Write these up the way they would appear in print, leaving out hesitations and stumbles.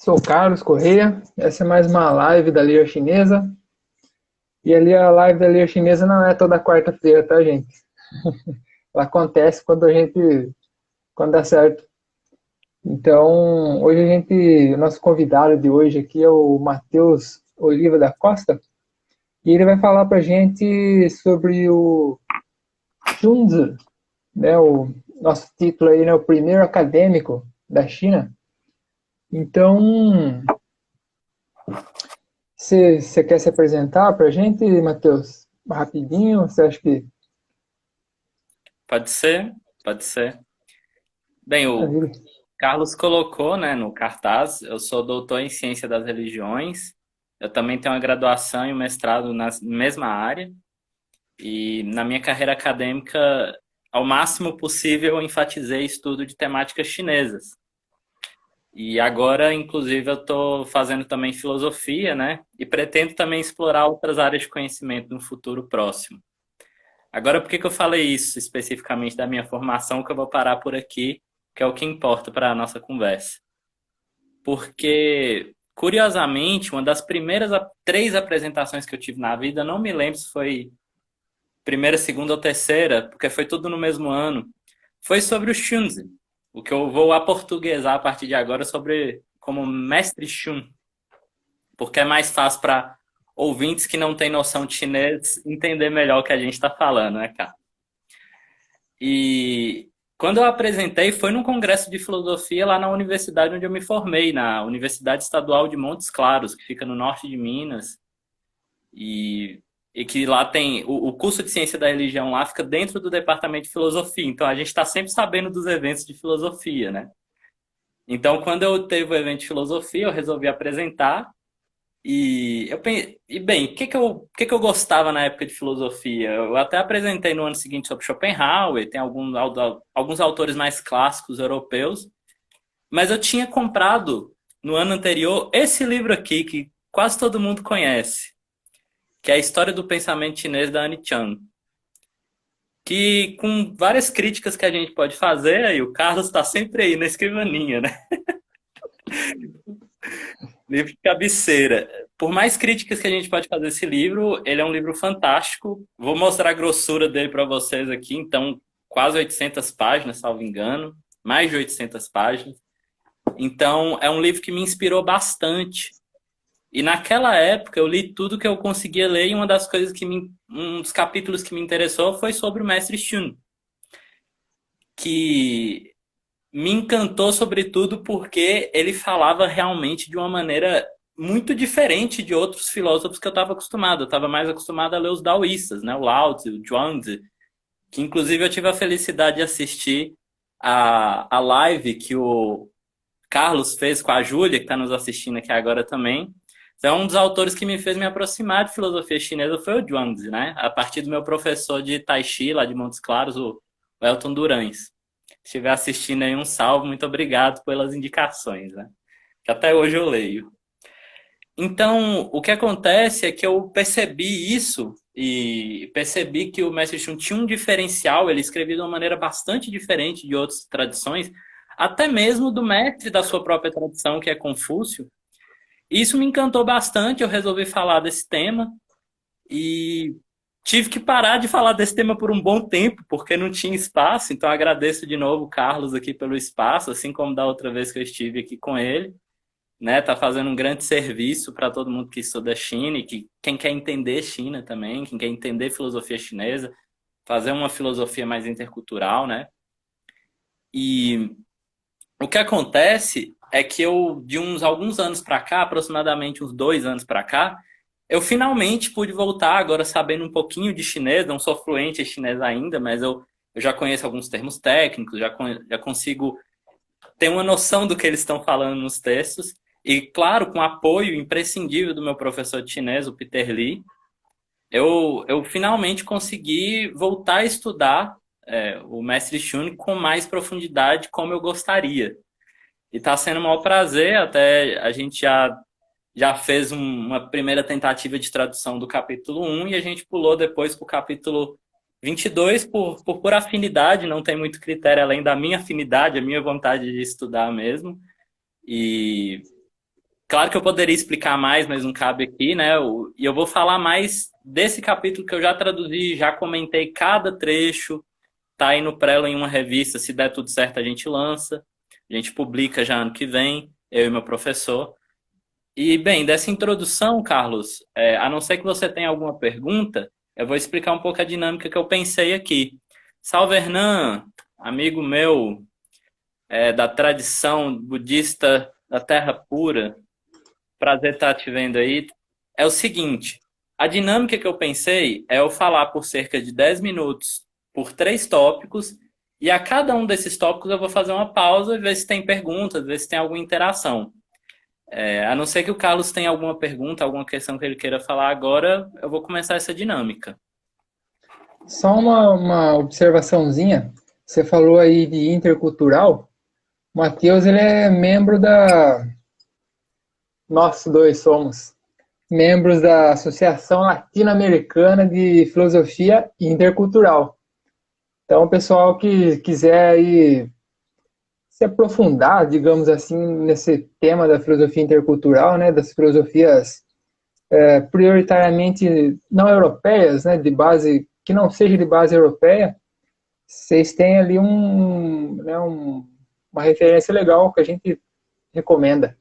Sou o Carlos Correia, essa é mais uma live da Líder Chinesa. E ali a live da Líder Chinesa não é toda quarta-feira, tá, gente? Ela acontece quando dá certo. Então, hoje o nosso convidado de hoje aqui é o Matheus Oliva da Costa, e ele vai falar pra gente sobre o Xunzi, né, o nosso título aí, né, o primeiro acadêmico da China. Então, você quer se apresentar para a gente, Matheus? Rapidinho? Você acha que. Pode ser, pode ser. Bem, o Maravilha. Carlos colocou, né, no cartaz, eu sou doutor em ciência das religiões, eu também tenho uma graduação e um mestrado na mesma área, e na minha carreira acadêmica, ao máximo possível, eu enfatizei estudo de temáticas chinesas. E agora, inclusive, eu estou fazendo também filosofia, né, e pretendo também explorar outras áreas de conhecimento no futuro próximo. Agora, por que que eu falei isso especificamente da minha formação, que eu vou parar por aqui, que é o que importa para a nossa conversa? Porque, curiosamente, uma das primeiras três apresentações que eu tive na vida, não me lembro se foi primeira, segunda ou terceira, porque foi tudo no mesmo ano, foi sobre o Xunzi. O que eu vou aportuguesar a partir de agora sobre como mestre Xun, porque é mais fácil para ouvintes que não têm noção de chinês entender melhor o que a gente está falando, né, cara? E quando eu apresentei, foi num congresso de filosofia lá na universidade onde eu me formei, na Universidade Estadual de Montes Claros, que fica no norte de Minas, e, e que lá tem o curso de ciência da religião lá fica dentro do departamento de filosofia, então a gente está sempre sabendo dos eventos de filosofia, né? Então, quando eu teve o evento de filosofia, eu resolvi apresentar. Bem, o que que eu gostava na época de filosofia? Eu até apresentei no ano seguinte sobre Schopenhauer, tem alguns autores mais clássicos europeus, mas eu tinha comprado no ano anterior esse livro aqui, que quase todo mundo conhece, que é a História do Pensamento Chinês da Annie Chang, que com várias críticas que a gente pode fazer, aí o Carlos está sempre aí na escrivaninha, né? Livro de cabeceira. Por mais críticas que a gente pode fazer esse livro, ele é um livro fantástico. Vou mostrar a grossura dele para vocês aqui. Então, quase 800 páginas, salvo engano. Mais de 800 páginas. Então, é um livro que me inspirou bastante. E naquela época, eu li tudo que eu conseguia ler. E uma das coisas um dos capítulos que me interessou foi sobre o Mestre Shun. Que me encantou sobretudo porque ele falava realmente de uma maneira muito diferente de outros filósofos que eu estava acostumado. Eu estava mais acostumado a ler os daoístas, né? O Lao Tzu, o Zhuangzi, que inclusive eu tive a felicidade de assistir a live que o Carlos fez com a Júlia, que está nos assistindo aqui agora também. Então, um dos autores que me fez me aproximar de filosofia chinesa foi o Zhuangzi, né? A partir do meu professor de Tai Chi, lá de Montes Claros, o Elton Durães. Se estiver assistindo aí, um salve, muito obrigado pelas indicações, né? Que até hoje eu leio. Então, o que acontece é que eu percebi isso e percebi que o Mestre Shun tinha um diferencial, ele escrevia de uma maneira bastante diferente de outras tradições, até mesmo do mestre da sua própria tradição, que é Confúcio. E isso me encantou bastante, eu resolvi falar desse tema e tive que parar de falar desse tema por um bom tempo, porque não tinha espaço. Então agradeço de novo o Carlos aqui pelo espaço, assim como da outra vez que eu estive aqui com ele, né? Tá fazendo um grande serviço para todo mundo que estuda China e que quem quer entender China também, quem quer entender filosofia chinesa, fazer uma filosofia mais intercultural, né? E o que acontece é que eu, de uns alguns anos para cá, aproximadamente uns 2 anos para cá, eu finalmente pude voltar, agora sabendo um pouquinho de chinês, não sou fluente em chinês ainda, mas eu já conheço alguns termos técnicos, já consigo ter uma noção do que eles estão falando nos textos. E, claro, com o apoio imprescindível do meu professor de chinês, o Peter Lee, eu finalmente consegui voltar a estudar o Mestre Shun com mais profundidade, como eu gostaria. E está sendo um maior prazer, até a gente já fez uma primeira tentativa de tradução do capítulo 1 e a gente pulou depois para o capítulo 22 por afinidade, não tem muito critério além da minha afinidade, a minha vontade de estudar mesmo. E Claro que eu poderia explicar mais, mas não cabe aqui, né? E eu vou falar mais desse capítulo que eu já traduzi, já comentei cada trecho, tá aí no Prelo em uma revista, se der tudo certo a gente lança, a gente publica já ano que vem, eu e meu professor. E, bem, dessa introdução, Carlos, a não ser que você tenha alguma pergunta, eu vou explicar um pouco a dinâmica que eu pensei aqui. Salve, Hernan, amigo meu, da tradição budista da Terra Pura, prazer estar te vendo aí. É o seguinte, a dinâmica que eu pensei é eu falar por cerca de 10 minutos por 3 tópicos, e a cada um desses tópicos eu vou fazer uma pausa e ver se tem perguntas, ver se tem alguma interação. A não ser que o Carlos tenha alguma pergunta, alguma questão que ele queira falar agora, eu vou começar essa dinâmica. Só uma observaçãozinha. Você falou aí de intercultural. O Matheus, ele é membro da... Nós dois somos membros da Associação Latino-Americana de Filosofia Intercultural. Então, o pessoal que quiser aí se aprofundar, digamos assim, nesse tema da filosofia intercultural, né, das filosofias prioritariamente não europeias, né, de base que não seja de base europeia, vocês têm ali uma referência legal que a gente recomenda,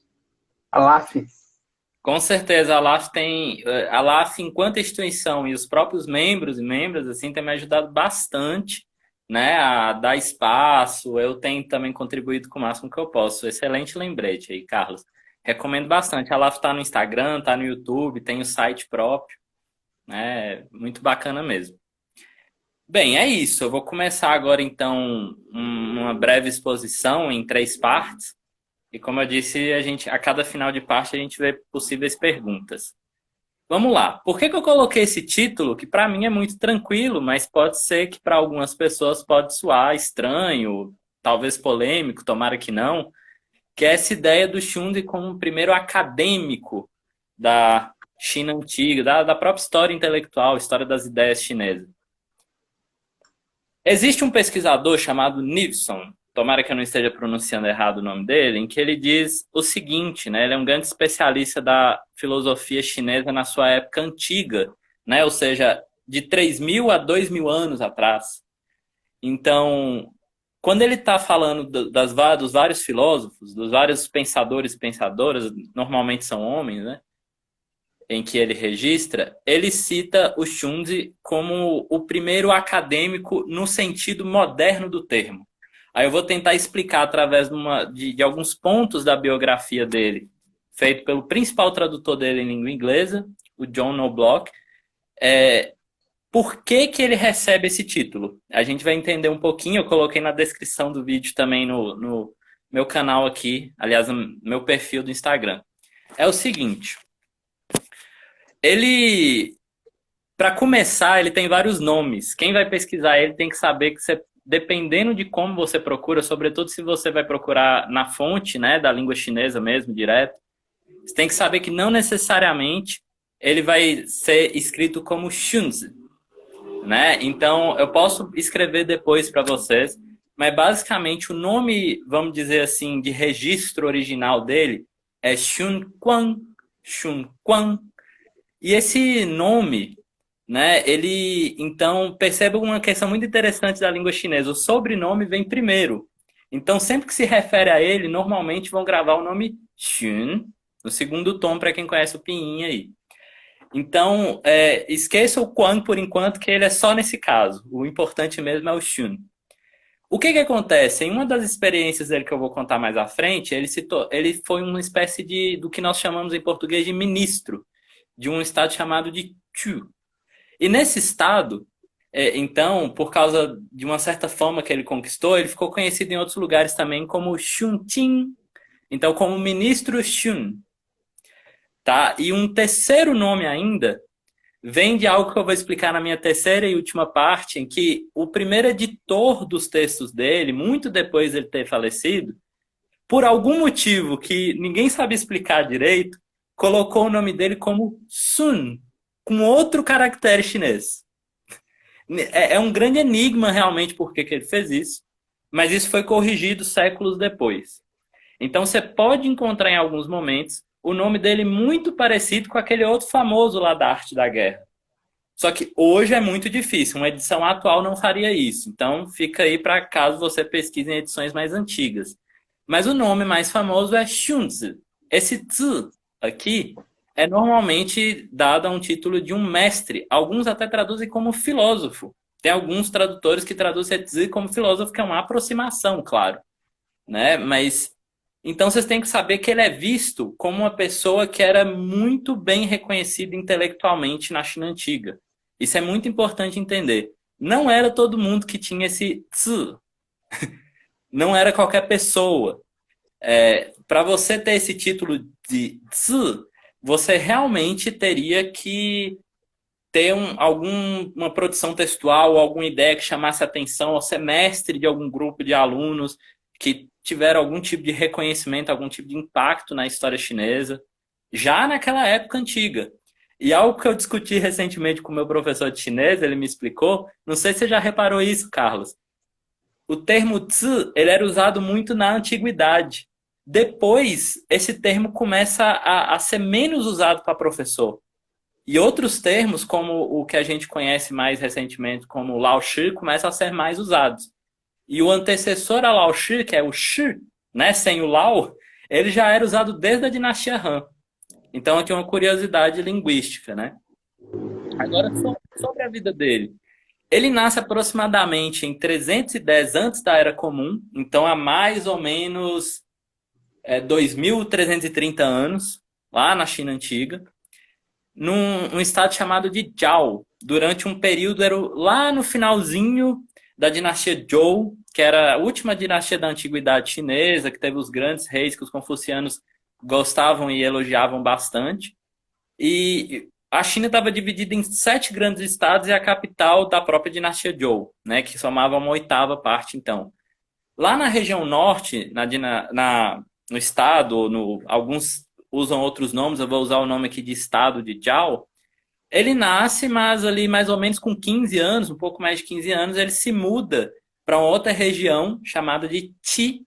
a LAF. Com certeza, a LAF enquanto instituição e os próprios membros e membras assim têm me ajudado bastante, né, a dar espaço. Eu tenho também contribuído com o máximo que eu posso. Excelente lembrete aí, Carlos. Recomendo bastante. A LAF está no Instagram, está no YouTube, tem o site próprio, né? Muito bacana mesmo. Bem, é isso. Eu vou começar agora, então, uma breve exposição em 3 partes. E como eu disse, a cada final de parte a gente vê possíveis perguntas. Vamos lá. Por que eu coloquei esse título, que para mim é muito tranquilo, mas pode ser que para algumas pessoas pode soar estranho, talvez polêmico, tomara que não, que é essa ideia do Xunzi como o primeiro acadêmico da China antiga, da própria história intelectual, história das ideias chinesas. Existe um pesquisador chamado Nivson, tomara que eu não esteja pronunciando errado o nome dele, em que ele diz o seguinte, né? Ele é um grande especialista da filosofia chinesa na sua época antiga, né? Ou seja, de 3.000 a 2.000 anos atrás. Então, quando ele está falando dos vários filósofos, dos vários pensadores e pensadoras, normalmente são homens, né? Em que ele registra, ele cita o Xunzi como o primeiro acadêmico no sentido moderno do termo. Aí eu vou tentar explicar através de alguns pontos da biografia dele, feito pelo principal tradutor dele em língua inglesa, o John Knobloch, por que ele recebe esse título. A gente vai entender um pouquinho, eu coloquei na descrição do vídeo também no meu canal aqui, aliás, no meu perfil do Instagram. É o seguinte, para começar, ele tem vários nomes. Quem vai pesquisar ele tem que saber que dependendo de como você procura, sobretudo se você vai procurar na fonte, né, da língua chinesa mesmo, direto, você tem que saber que não necessariamente ele vai ser escrito como Xunzi, né? Então, eu posso escrever depois para vocês, mas basicamente o nome, vamos dizer assim, de registro original dele é Xun Quan. E esse nome, né, então, perceba uma questão muito interessante da língua chinesa. O sobrenome vem primeiro. Então, sempre que se refere a ele, normalmente vão gravar o nome Xun, no segundo tom, para quem conhece o pinyin aí. Então, esqueça o Quan por enquanto, que ele é só nesse caso. O importante mesmo é o Xun. O que acontece? Em uma das experiências dele que eu vou contar mais à frente, ele foi uma espécie do que nós chamamos em português de ministro, de um estado chamado de Chu. E nesse estado, então, por causa de uma certa fama que ele conquistou, ele ficou conhecido em outros lugares também como Xunqin, então como ministro Xun. Tá? E um terceiro nome ainda vem de algo que eu vou explicar na minha terceira e última parte, em que o primeiro editor dos textos dele, muito depois de ele ter falecido, por algum motivo que ninguém sabe explicar direito, colocou o nome dele como Sun, com outro caractere chinês. É um grande enigma realmente por que ele fez isso, mas isso foi corrigido séculos depois. Então você pode encontrar em alguns momentos o nome dele muito parecido com aquele outro famoso lá da arte da guerra. Só que hoje é muito difícil, uma edição atual não faria isso. Então fica aí para caso você pesquise em edições mais antigas. Mas o nome mais famoso é Xunzi. Esse zi aqui é normalmente dado a um título de um mestre. Alguns até traduzem como filósofo. Tem alguns tradutores que traduzem zi como filósofo, que é uma aproximação, claro, né? Mas então vocês têm que saber que ele é visto como uma pessoa que era muito bem reconhecida intelectualmente na China antiga. Isso é muito importante entender. Não era todo mundo que tinha esse zi. Não era qualquer pessoa. Para você ter esse título de zi, você realmente teria que ter alguma produção textual, alguma ideia que chamasse atenção, ou ser mestre de algum grupo de alunos que tiveram algum tipo de reconhecimento, algum tipo de impacto na história chinesa, já naquela época antiga. E algo que eu discuti recentemente com o meu professor de chinês, ele me explicou, não sei se você já reparou isso, Carlos. O termo zi, ele era usado muito na antiguidade. Depois, esse termo começa a ser menos usado para professor. E outros termos, como o que a gente conhece mais recentemente como Lao Shi, começam a ser mais usados. E o antecessor a Lao Shi, que é o Shi, né, sem o Lao, ele já era usado desde a dinastia Han. Então aqui uma curiosidade linguística, né? Agora, sobre a vida dele. Ele nasce aproximadamente em 310 antes da Era Comum, então há mais ou menos 2.330 anos, lá na China Antiga, num estado chamado de Zhao, durante um período, lá no finalzinho da dinastia Zhou, que era a última dinastia da antiguidade chinesa, que teve os grandes reis que os confucianos gostavam e elogiavam bastante. E a China estava dividida em 7 grandes estados e a capital da própria dinastia Zhou, né, que somava uma 8ª parte, então. Lá na região norte, no estado, alguns usam outros nomes, eu vou usar o nome aqui de estado de Zhao, ele nasce, mas ali mais ou menos com 15 anos, um pouco mais de 15 anos, ele se muda para uma outra região chamada de Qi,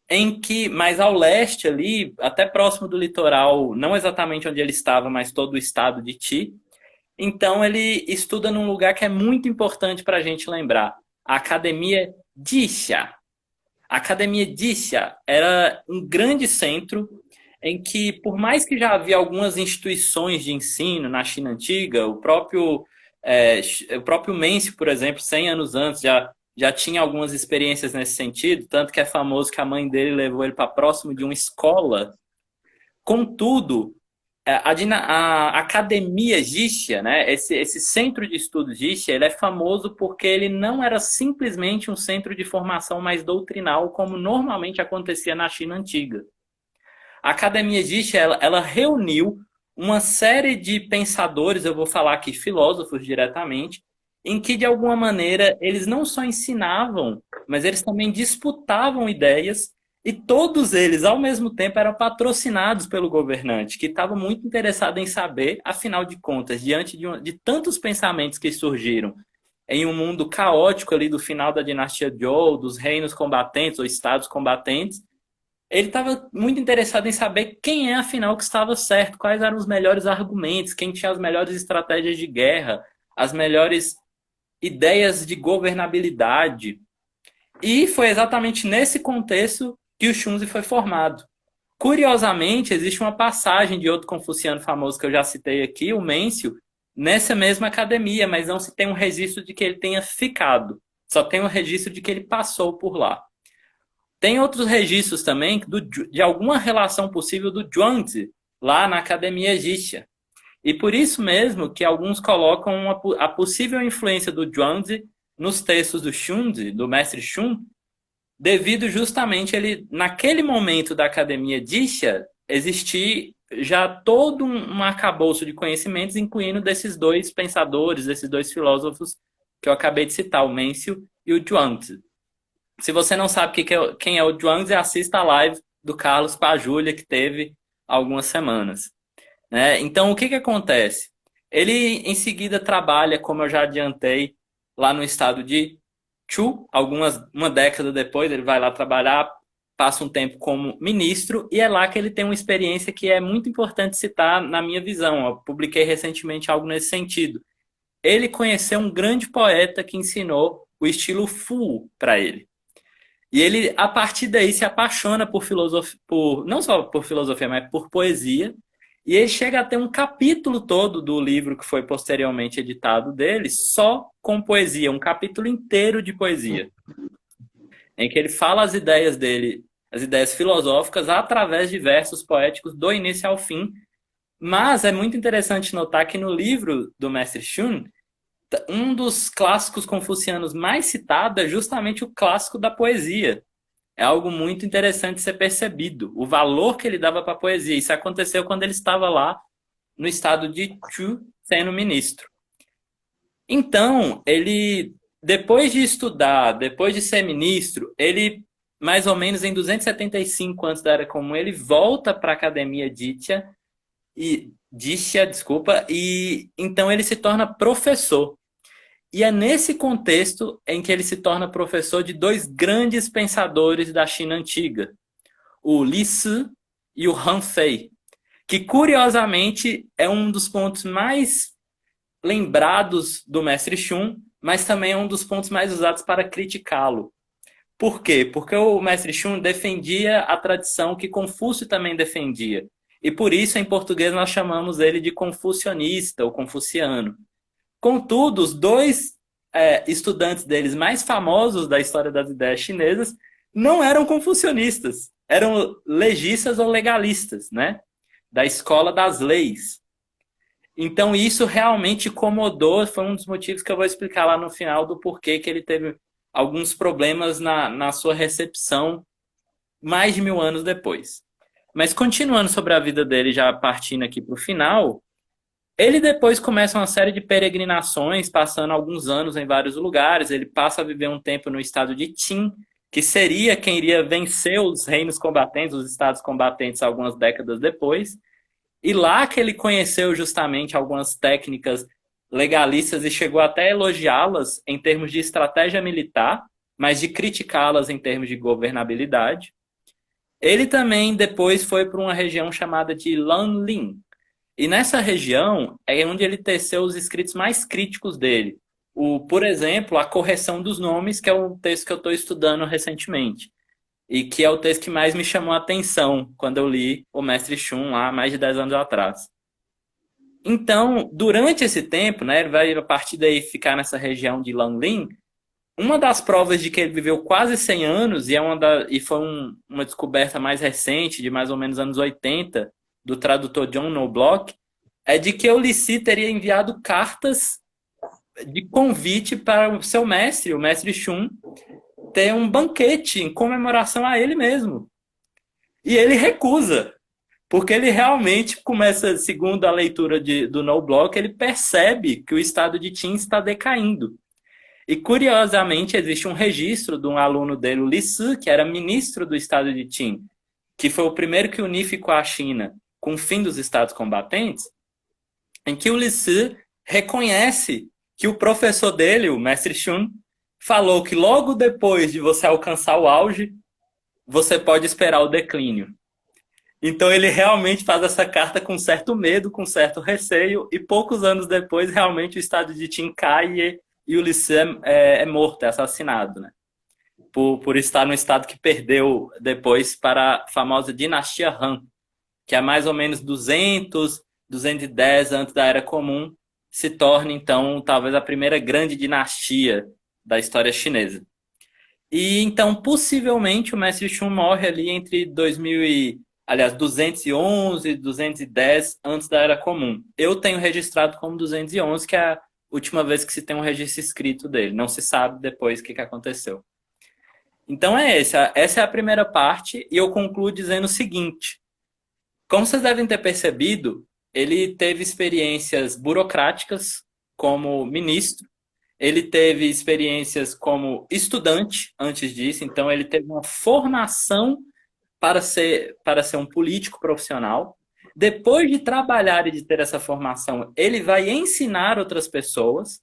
em que, mais ao leste ali, até próximo do litoral, não exatamente onde ele estava, mas todo o estado de Qi. Então ele estuda num lugar que é muito importante para a gente lembrar, a Academia Jixia. A Academia Jixia era um grande centro em que, por mais que já havia algumas instituições de ensino na China Antiga, o próprio Mêncio, por exemplo, 100 anos antes, já tinha algumas experiências nesse sentido, tanto que é famoso que a mãe dele levou ele para próximo de uma escola. Contudo, a Academia Jixia, né, esse centro de estudo Jixia, ele é famoso porque ele não era simplesmente um centro de formação mais doutrinal, como normalmente acontecia na China Antiga. A Academia Jixia, ela reuniu uma série de pensadores, eu vou falar aqui filósofos diretamente, em que, de alguma maneira, eles não só ensinavam, mas eles também disputavam ideias, e todos eles, ao mesmo tempo, eram patrocinados pelo governante, que estava muito interessado em saber, afinal de contas, diante de tantos pensamentos que surgiram em um mundo caótico ali do final da dinastia Zhou, dos reinos combatentes ou estados combatentes, ele estava muito interessado em saber quem afinal, que estava certo, quais eram os melhores argumentos, quem tinha as melhores estratégias de guerra, as melhores ideias de governabilidade. E foi exatamente nesse contexto que o Xunzi foi formado. Curiosamente, existe uma passagem de outro confuciano famoso que eu já citei aqui, o Mêncio, nessa mesma academia, mas não se tem um registro de que ele tenha ficado. Só tem um registro de que ele passou por lá. Tem outros registros também de alguma relação possível do Zhuangzi lá na Academia Jixia. E por isso mesmo que alguns colocam a possível influência do Zhuangzi nos textos do Xunzi, do mestre Xun, devido justamente ele, naquele momento da Academia Jixia, existir já todo um arcabouço de conhecimentos, incluindo desses 2 pensadores, desses 2 filósofos que eu acabei de citar, o Mêncio e o Zhuangzi. Se você não sabe quem é o Zhuangzi, assista a live do Carlos com a Júlia, que teve há algumas semanas. Né? Então, o que acontece? Ele, em seguida, trabalha, como eu já adiantei, lá no estado de Chu. Uma década depois, ele vai lá trabalhar passa um tempo como ministro, e é lá que ele tem uma experiência que é muito importante citar na minha visão. Eu publiquei recentemente algo nesse sentido. Ele conheceu um grande poeta que ensinou o estilo Fu para ele. E ele, a partir daí, se apaixona por filosofia, não só por filosofia, mas por poesia. E ele chega a ter um capítulo todo do livro que foi posteriormente editado dele, só com poesia, um capítulo inteiro de poesia, em que ele fala as ideias dele, as ideias filosóficas, através de versos poéticos do início ao fim. Mas é muito interessante notar que no livro do Mestre Shun, um dos clássicos confucianos mais citado é justamente o clássico da poesia. É algo muito interessante de ser percebido, o valor que ele dava para a poesia. Isso aconteceu quando ele estava lá no estado de Chu, sendo ministro. Então, ele, depois de estudar, depois de ser ministro, ele, mais ou menos em 275 antes da Era Comum, ele volta para a Academia Dixia, desculpa, e então ele se torna professor. E é nesse contexto em que ele se torna professor de dois grandes pensadores da China antiga, o Li Si e o Han Fei, que curiosamente é um dos pontos mais lembrados do Mestre Shun, mas também é um dos pontos mais usados para criticá-lo. Por quê? Porque o Mestre Shun defendia a tradição que Confúcio também defendia. E por isso, em português, nós chamamos ele de confucionista ou confuciano. Contudo, os dois estudantes deles mais famosos da história das ideias chinesas não eram confucionistas, eram legistas ou legalistas, né? Da escola das leis. Então, isso realmente incomodou, foi um dos motivos que eu vou explicar lá no final do porquê que ele teve alguns problemas na sua recepção mais de 1000 anos depois. Mas continuando sobre a vida dele, já partindo aqui para o final, ele depois começa uma série de peregrinações, passando alguns anos em vários lugares. Ele passa a viver um tempo no estado de Qin, que seria quem iria vencer os reinos combatentes, os estados combatentes, algumas décadas depois. E lá que ele conheceu justamente algumas técnicas legalistas e chegou até a elogiá-las em termos de estratégia militar, mas de criticá-las em termos de governabilidade. Ele também depois foi para uma região chamada de Lanlin. E nessa região é onde ele teceu os escritos mais críticos dele. Por exemplo, a correção dos nomes, que é um texto que eu estou estudando recentemente. E que é o texto que mais me chamou a atenção quando eu li o Mestre Shun lá mais de 10 anos atrás. Então, durante esse tempo, né, ele vai a partir daí ficar nessa região de Lanlin. Uma das provas de que ele viveu quase 100 anos, e foi uma descoberta mais recente, de mais ou menos anos 80, do tradutor John Knobloch, é de que Ulissi teria enviado cartas de convite para o seu mestre, o Mestre Shun, ter um banquete em comemoração a ele mesmo. E ele recusa, porque ele realmente começa, segundo a leitura do Knobloch, ele percebe que o estado de Qin está decaindo. E, curiosamente, existe um registro de um aluno dele, o Li Si, que era ministro do estado de Qin, que foi o primeiro que unificou a China com o fim dos estados combatentes, em que o Li Si reconhece que o professor dele, o Mestre Shun, falou que logo depois de você alcançar o auge, você pode esperar o declínio. Então ele realmente faz essa carta com certo medo, com certo receio, e poucos anos depois, realmente, o estado de Qin cai e o Li Si é morto, é assassinado, né? Por estar no estado que perdeu depois para a famosa dinastia Han, que é mais ou menos 200, 210 antes da Era Comum, se torna, então, talvez a primeira grande dinastia da história chinesa. E, então, possivelmente, o Mestre Shun morre ali entre 211 e 210 antes da Era Comum. Eu tenho registrado como 211, que é a última vez que se tem um registro escrito dele. Não se sabe depois o que aconteceu. Então essa é a primeira parte, e eu concluo dizendo o seguinte. Como vocês devem ter percebido, ele teve experiências burocráticas como ministro, ele teve experiências como estudante antes disso, então ele teve uma formação para ser um político profissional. Depois de trabalhar e de ter essa formação, ele vai ensinar outras pessoas.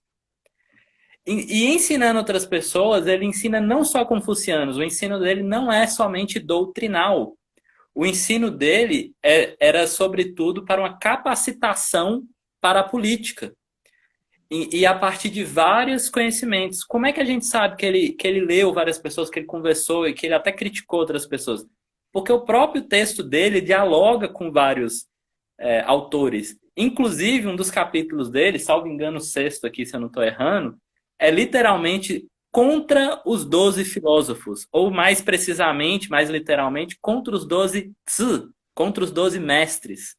E ensinando outras pessoas, ele ensina não só confucianos, o ensino dele não é somente doutrinal. O ensino dele era, sobretudo, para uma capacitação para a política. E a partir de vários conhecimentos. Como é que a gente sabe que ele leu várias pessoas, que ele conversou e que ele até criticou outras pessoas? Porque o próprio texto dele dialoga com vários autores. Inclusive, um dos capítulos dele, salvo engano, o sexto aqui, se eu não estou errando, é literalmente contra os 12 filósofos, ou mais precisamente, mais literalmente, contra os 12 tzu, contra os 12 mestres.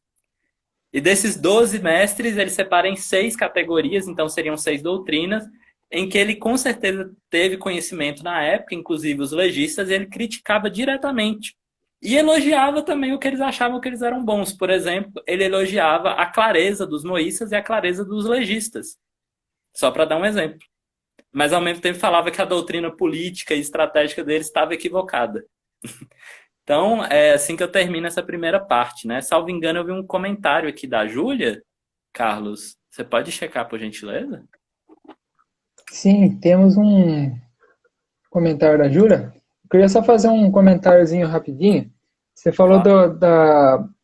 E desses 12 mestres, ele separa em 6 categorias, então seriam 6 doutrinas, em que ele com certeza teve conhecimento na época, inclusive os legistas, e ele criticava diretamente. E elogiava também o que eles achavam que eles eram bons. Por exemplo, ele elogiava a clareza dos moístas e a clareza dos legistas. Só para dar um exemplo. Mas ao mesmo tempo falava que a doutrina política e estratégica deles estava equivocada. Então, é assim que eu termino essa primeira parte, né? Salvo engano, eu vi um comentário aqui da Júlia. Carlos, você pode checar, por gentileza? Sim, temos um comentário da Júlia. Eu queria só fazer um comentáriozinho rapidinho. Você falou Claro.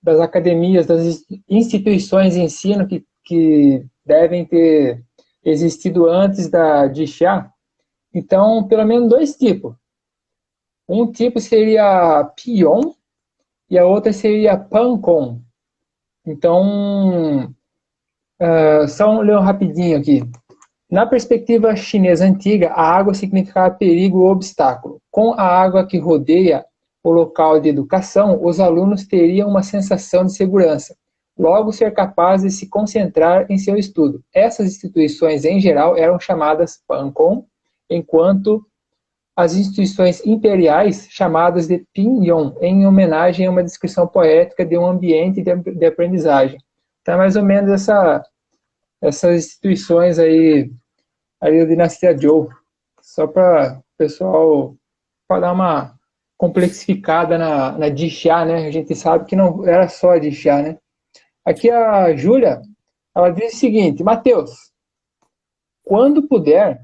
das academias, das instituições de ensino que devem ter existido antes de Xia. Então, pelo menos 2 tipos. Um tipo seria Pion e a outra seria Pancon. Então, só ler rapidinho aqui. Na perspectiva chinesa antiga, a água significava perigo ou obstáculo. Com a água que rodeia o local de educação, os alunos teriam uma sensação de segurança, logo ser capazes de se concentrar em seu estudo. Essas instituições, em geral, eram chamadas Pancon, enquanto as instituições imperiais, chamadas de Pinyon, em homenagem a uma descrição poética de um ambiente de aprendizagem. Então, é mais ou menos essas instituições aí da dinastia Zhou, só para o pessoal dar uma complexificada na Dixia, né? A gente sabe que não era só a Dixia, né? Aqui a Júlia, ela diz o seguinte: Mateus, quando puder,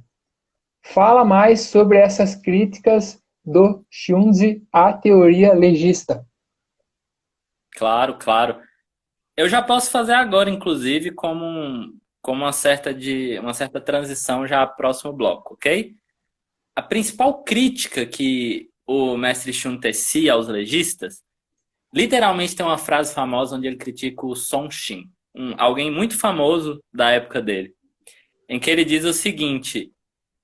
fala mais sobre essas críticas do Xunzi à teoria legista. Claro, claro. Eu já posso fazer agora, inclusive, como uma certa transição já ao próximo bloco, ok? A principal crítica que o mestre Xun tecia aos legistas, literalmente tem uma frase famosa onde ele critica o Song Xin, alguém muito famoso da época dele, em que ele diz o seguinte: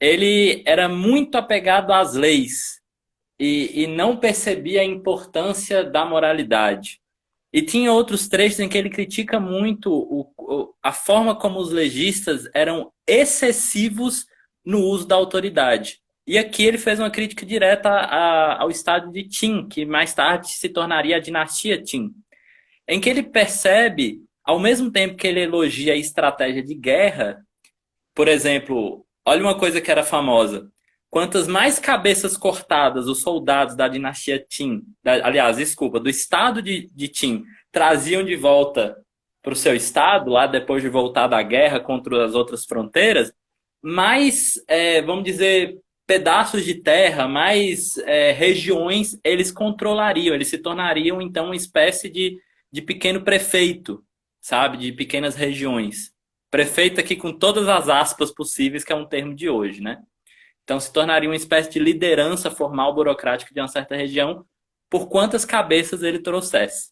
ele era muito apegado às leis e não percebia a importância da moralidade. E tinha outros trechos em que ele critica muito a forma como os legistas eram excessivos no uso da autoridade. E aqui ele fez uma crítica direta ao estado de Qin, que mais tarde se tornaria a dinastia Qin, em que ele percebe, ao mesmo tempo que ele elogia a estratégia de guerra, por exemplo, olha uma coisa que era famosa. Quantas mais cabeças cortadas os soldados da dinastia Qin, aliás, desculpa, do estado de Qin, traziam de volta para o seu estado, lá depois de voltar da guerra contra as outras fronteiras, mais, vamos dizer, pedaços de terra, mais regiões eles controlariam, eles se tornariam então uma espécie de pequeno prefeito, sabe, de pequenas regiões. Prefeito aqui com todas as aspas possíveis, que é um termo de hoje, né? Então se tornaria uma espécie de liderança formal burocrática de uma certa região por quantas cabeças ele trouxesse.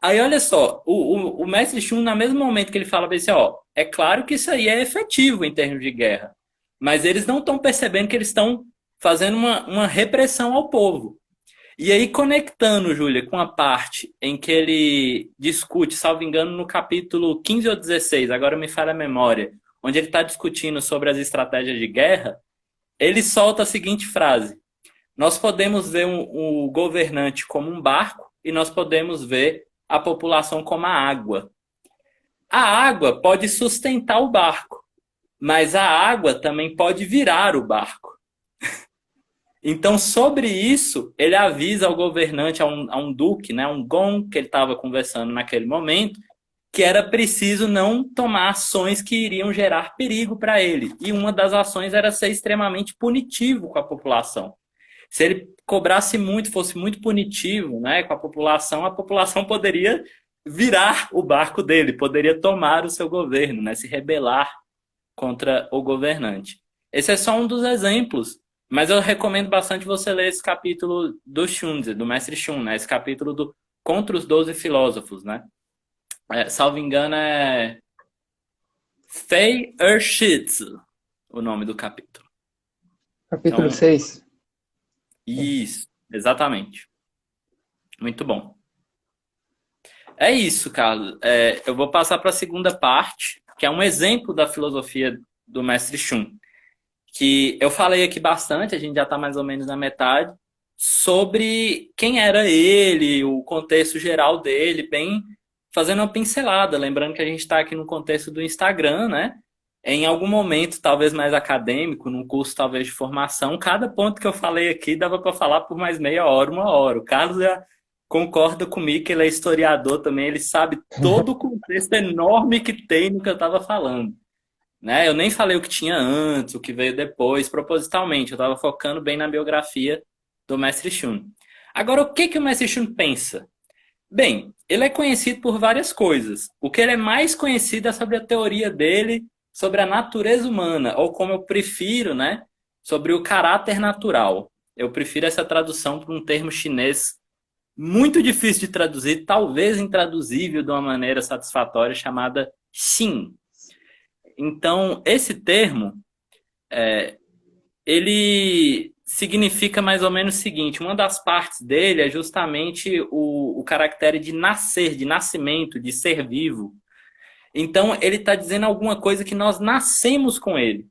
Aí olha só, o mestre Xun, no mesmo momento que ele fala assim, ó, é claro que isso aí é efetivo em termos de guerra, mas eles não estão percebendo que eles estão fazendo uma repressão ao povo. E aí, conectando, Júlia, com a parte em que ele discute, salvo engano, no capítulo 15 ou 16, agora me falha a memória, onde ele está discutindo sobre as estratégias de guerra, ele solta a seguinte frase: nós podemos ver o governante como um barco e nós podemos ver a população como a água. A água pode sustentar o barco, mas a água também pode virar o barco. Então, sobre isso, ele avisa ao governante, a um duque, né, um gong, que ele estava conversando naquele momento, que era preciso não tomar ações que iriam gerar perigo para ele. E uma das ações era ser extremamente punitivo com a população. Se ele cobrasse muito, fosse muito punitivo, né, com a população poderia virar o barco dele, poderia tomar o seu governo, né, se rebelar contra o governante. Esse é só um dos exemplos, mas eu recomendo bastante você ler esse capítulo do Xunzi, do mestre Xun, né, esse capítulo do Contra os 12 Filósofos, né? Salvo engano é Fei Ershitsu, o nome do capítulo. Capítulo Então, 6. Isso, exatamente. Muito bom. É isso, Carlos. Eu vou passar para a segunda parte, que é um exemplo da filosofia do mestre Xun, que eu falei aqui bastante, a gente já está mais ou menos na metade, sobre quem era ele, o contexto geral dele, bem fazendo uma pincelada, lembrando que a gente está aqui no contexto do Instagram, né? Em algum momento, talvez mais acadêmico, num curso talvez de formação, cada ponto que eu falei aqui dava para falar por mais meia hora, uma hora. O Carlos já concorda comigo que ele é historiador também, ele sabe todo o contexto enorme que tem no que eu estava falando. Né? Eu nem falei o que tinha antes, o que veio depois, propositalmente. Eu estava focando bem na biografia do mestre Xun. Agora, o que o mestre Xun pensa? Bem, ele é conhecido por várias coisas. O que ele é mais conhecido é sobre a teoria dele sobre a natureza humana, ou como eu prefiro, né, sobre o caráter natural. Eu prefiro essa tradução para um termo chinês muito difícil de traduzir, talvez intraduzível de uma maneira satisfatória, chamada Xin. Então, esse termo, ele significa mais ou menos o seguinte, uma das partes dele é justamente o caractere de nascer, de nascimento, de ser vivo. Então, ele está dizendo alguma coisa que nós nascemos com ele.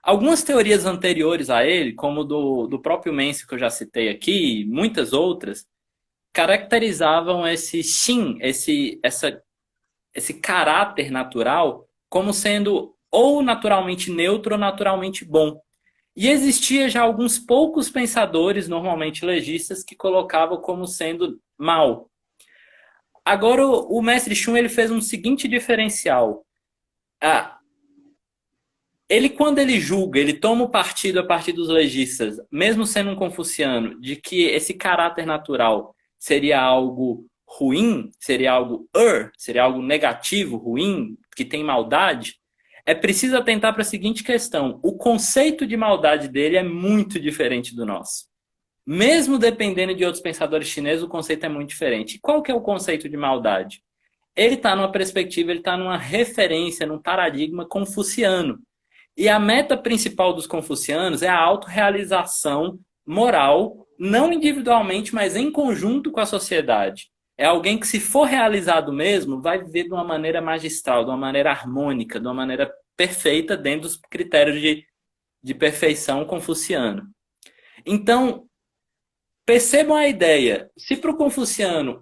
Algumas teorias anteriores a ele, como do próprio Mencio, que eu já citei aqui, muitas outras, caracterizavam esse Xin, esse caráter natural, como sendo ou naturalmente neutro ou naturalmente bom. E existia já alguns poucos pensadores, normalmente legistas, que colocavam como sendo mal. Agora, o mestre Xun ele fez um seguinte diferencial. Ele, quando ele julga, ele toma o partido a partir dos legistas, mesmo sendo um confuciano, de que esse caráter natural seria algo ruim, seria algo seria algo negativo, ruim, que tem maldade, é preciso atentar para a seguinte questão. O conceito de maldade dele é muito diferente do nosso. Mesmo dependendo de outros pensadores chineses, o conceito é muito diferente. E qual que é o conceito de maldade? Ele está numa perspectiva, ele está numa referência, num paradigma confuciano. E a meta principal dos confucianos é a autorrealização moral, não individualmente, mas em conjunto com a sociedade. É alguém que, se for realizado mesmo, vai viver de uma maneira magistral, de uma maneira harmônica, de uma maneira perfeita, dentro dos critérios de perfeição confuciano. Então, percebam a ideia. Se para o confuciano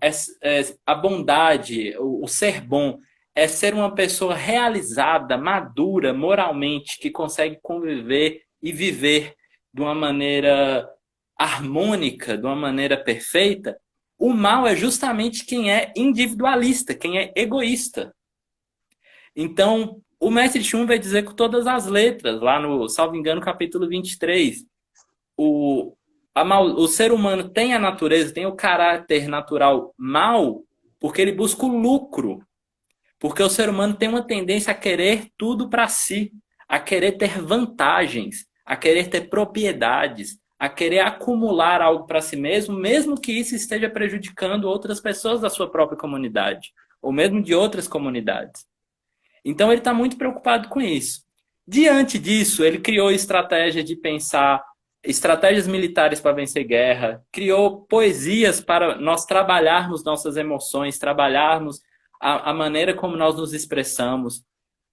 a bondade, o ser bom, é ser uma pessoa realizada, madura, moralmente, que consegue conviver e viver de uma maneira harmônica, de uma maneira perfeita, o mal é justamente quem é individualista, quem é egoísta. Então, o mestre Xun vai dizer com todas as letras, lá no, salvo engano, capítulo 23, o ser humano tem a natureza, tem o caráter natural mal, porque ele busca o lucro. Porque o ser humano tem uma tendência a querer tudo para si, a querer ter vantagens, a querer ter propriedades, a querer acumular algo para si mesmo, mesmo que isso esteja prejudicando outras pessoas da sua própria comunidade, ou mesmo de outras comunidades. Então ele está muito preocupado com isso. Diante disso, ele criou estratégia de pensar, estratégias militares para vencer guerra, criou poesias para nós trabalharmos nossas emoções, trabalharmos a maneira como nós nos expressamos.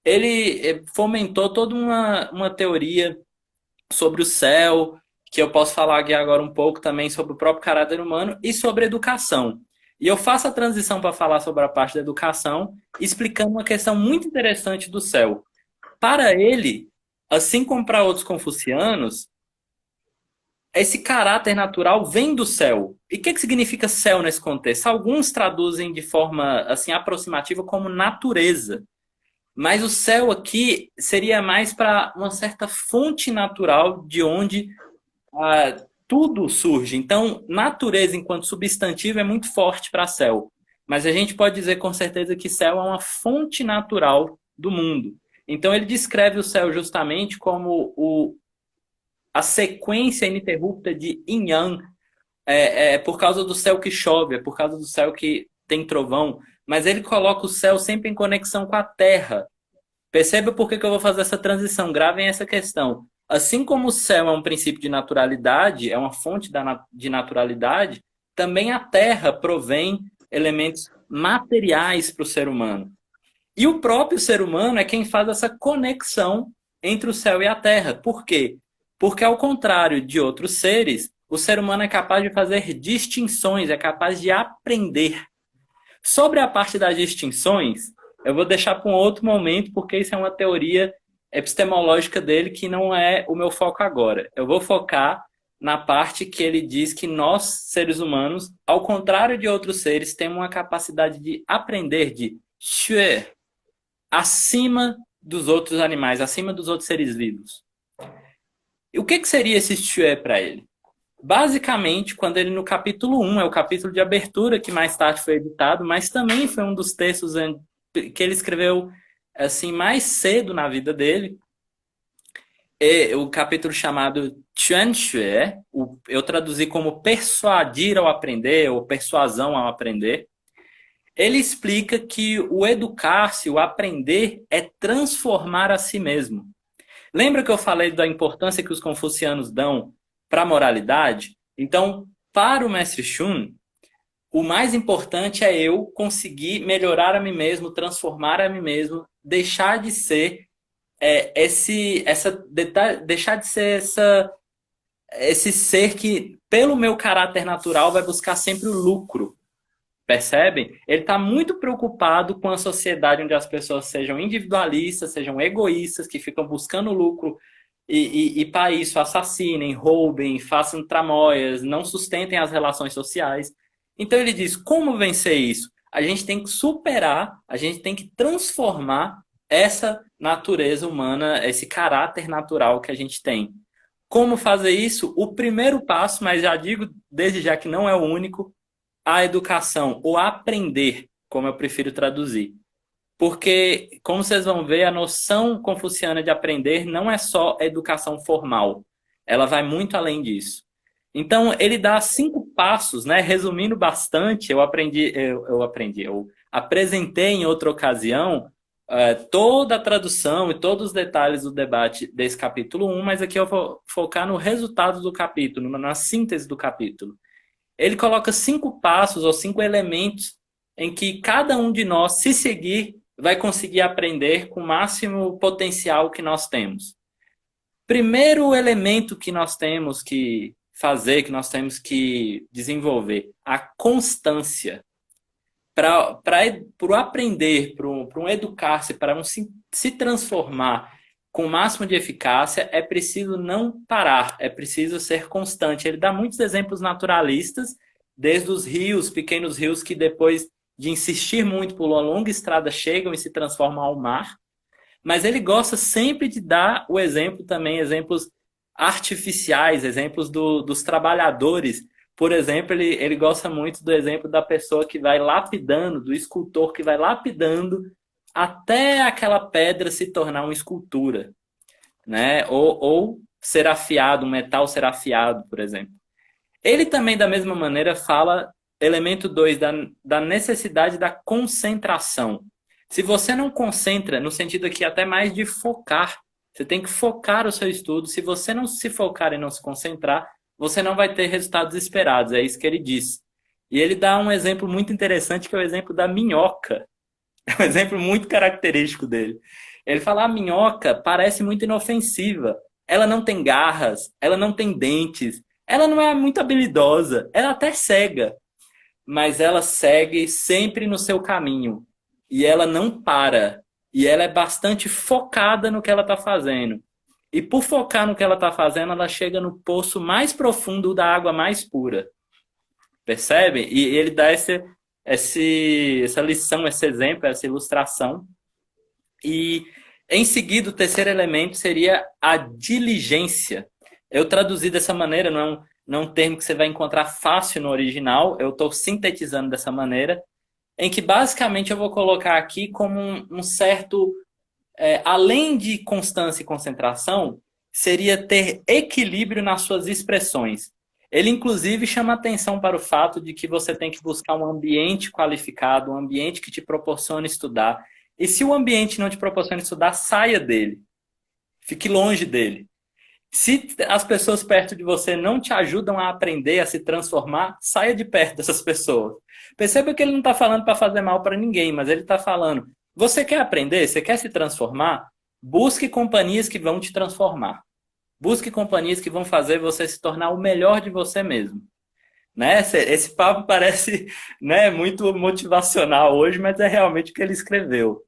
Ele fomentou toda uma teoria sobre o céu, que eu posso falar aqui agora um pouco também sobre o próprio caráter humano e sobre educação. E eu faço a transição para falar sobre a parte da educação, explicando uma questão muito interessante do céu. Para ele, assim como para outros confucianos, esse caráter natural vem do céu. E o que significa céu nesse contexto? Alguns traduzem de forma assim aproximativa como natureza. Mas o céu aqui seria mais para uma certa fonte natural de onde tudo surge. Então, natureza enquanto substantivo é muito forte para céu. Mas a gente pode dizer com certeza que céu é uma fonte natural do mundo. Então, ele descreve o céu justamente como a sequência ininterrupta de yin yang, por causa do céu que chove, é por causa do céu que tem trovão, mas ele coloca o céu sempre em conexão com a terra. Perceba por que eu vou fazer essa transição, gravem essa questão. Assim como o céu é um princípio de naturalidade, é uma fonte de naturalidade, também a terra provém elementos materiais para o ser humano. E o próprio ser humano é quem faz essa conexão entre o céu e a terra. Por quê? Porque, ao contrário de outros seres, o ser humano é capaz de fazer distinções, é capaz de aprender. Sobre a parte das distinções, eu vou deixar para um outro momento, porque isso é uma teoria epistemológica dele que não é o meu foco agora. Eu vou focar na parte que ele diz que nós, seres humanos, ao contrário de outros seres, temos uma capacidade de aprender, de xue, acima dos outros animais, acima dos outros seres vivos. E o que seria esse xue para ele? Basicamente, quando ele no capítulo 1, é o capítulo de abertura que mais tarde foi editado, mas também foi um dos textos que ele escreveu assim mais cedo na vida dele. E o capítulo chamado Chuanxue, eu traduzi como persuadir ao aprender, ou persuasão ao aprender. Ele explica que o educar-se, o aprender, é transformar a si mesmo. Lembra que eu falei da importância que os confucianos dão para a moralidade? Então, para o Mestre Shun, o mais importante é eu conseguir melhorar a mim mesmo, transformar a mim mesmo, deixar de ser esse ser que, pelo meu caráter natural, vai buscar sempre o lucro. Percebem? Ele está muito preocupado com a sociedade onde as pessoas sejam individualistas, sejam egoístas, que ficam buscando lucro e para isso assassinem, roubem, façam tramóias, não sustentem as relações sociais. Então ele diz, como vencer isso? A gente tem que superar, a gente tem que transformar essa natureza humana, esse caráter natural que a gente tem. Como fazer isso? O primeiro passo, mas já digo desde já que não é o único, a educação, ou aprender, como eu prefiro traduzir. Porque, como vocês vão ver, a noção confuciana de aprender não é só educação formal. Ela vai muito além disso. Então, ele dá 5 passos, né? Resumindo bastante, eu apresentei em outra ocasião toda a tradução e todos os detalhes do debate desse capítulo 1, mas aqui eu vou focar no resultado do capítulo, na síntese do capítulo. Ele coloca 5 passos ou 5 elementos em que cada um de nós, se seguir, vai conseguir aprender com o máximo potencial que nós temos. Primeiro elemento que nós temos que fazer, que nós temos que desenvolver, a constância. Para o aprender, para um educar-se, para um se transformar com o máximo de eficácia, é preciso não parar, é preciso ser constante. Ele dá muitos exemplos naturalistas, desde os rios, pequenos rios que depois de insistir muito por uma longa estrada chegam e se transformam ao mar. Mas ele gosta sempre de dar o exemplo também, exemplos artificiais, exemplos dos trabalhadores. Por exemplo, ele gosta muito do exemplo da pessoa que vai lapidando, do escultor que vai lapidando até aquela pedra se tornar uma escultura, né? Ou ser afiado, um metal ser afiado, por exemplo. Ele também, da mesma maneira, fala, elemento 2, da necessidade da concentração. Se você não concentra, no sentido aqui até mais de focar, você tem que focar o seu estudo. Se você não se focar e não se concentrar, você não vai ter resultados esperados. É isso que ele diz. E ele dá um exemplo muito interessante, que é o exemplo da minhoca. É um exemplo muito característico dele. Ele fala, a minhoca parece muito inofensiva. Ela não tem garras, ela não tem dentes, ela não é muito habilidosa, ela até cega. Mas ela segue sempre no seu caminho. E ela não para. E ela é bastante focada no que ela está fazendo. E por focar no que ela está fazendo, ela chega no poço mais profundo da água mais pura. Percebe? E ele dá essa lição, esse exemplo, essa ilustração. E em seguida, o terceiro elemento seria a diligência. Eu traduzi dessa maneira, não é um termo que você vai encontrar fácil no original, eu estou sintetizando dessa maneira, em que basicamente eu vou colocar aqui como um certo, além de constância e concentração, seria ter equilíbrio nas suas expressões. Ele, inclusive, chama atenção para o fato de que você tem que buscar um ambiente qualificado, um ambiente que te proporcione estudar. E se o ambiente não te proporciona estudar, saia dele. Fique longe dele. Se as pessoas perto de você não te ajudam a aprender, a se transformar, saia de perto dessas pessoas. Perceba que ele não está falando para fazer mal para ninguém, mas ele está falando, você quer aprender? Você quer se transformar? Busque companhias que vão te transformar. Busque companhias que vão fazer você se tornar o melhor de você mesmo. Né? Esse papo parece, né, muito motivacional hoje, mas é realmente o que ele escreveu.